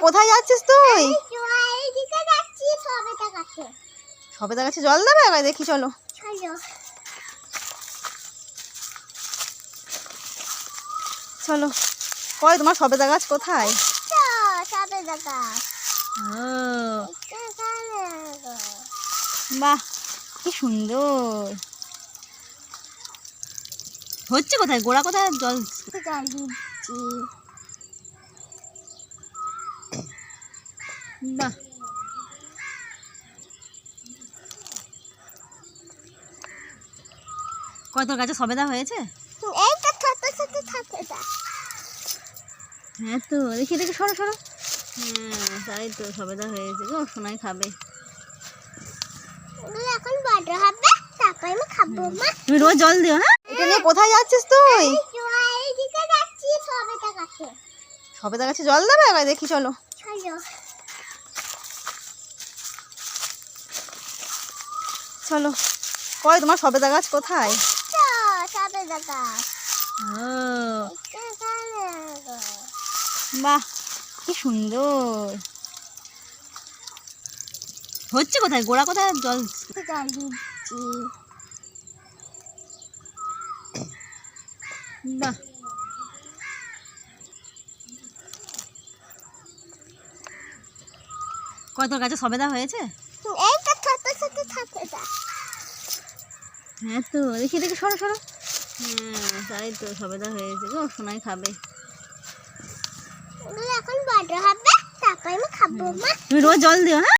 কোথায় যাচ্ছিস তুই? সবেদা গাছে জল দেবে? এবার দেখি চলো। চলো। কই তোমার সবেদা গাছ কোথায়? বাহ, কি সুন্দর হচ্ছে। কোথায় গোড়া কোথায়? জল বাহ, কয় তোর গাছে সবেদা হয়েছে? হ্যাঁ তো দেখি দেখি, সরো সরো। হ্যাঁ তাই তো, সবেদা হয়েছে গো, সোনাই খাবে। এখন বড় হবে, তারপর আমি খাবো। মা তুমি রোজ জল দিও। হ্যাঁ, এটা নিয়ে কোথায় যাচ্ছিস তুই? এইদিকে যাচ্ছি সবেদা গাছে। সবেদা গাছে জল দেবে? এবার দেখি চলো। চলো। কই তোমার সবেদা গাছ কোথায়? সবেদা গাছ। বাহ, কি সুন্দর হচ্ছে। কোথায় গোড়া কোথায়? জল দিচ্ছি। বাহ, কয় তোর গাছে সবেদা হয়েছে? এইটা ছোট ছোট সবেদা। হ্যাঁ তো দেখি দেখি, সরো সরো। হ্যাঁ তাই তো, সবেদা হয়েছে গো, সোনাই খাবে। এখন বড় হবে, তারপর আমি খাবো। মা তুমি রোজ জল দিও। হ্যাঁ।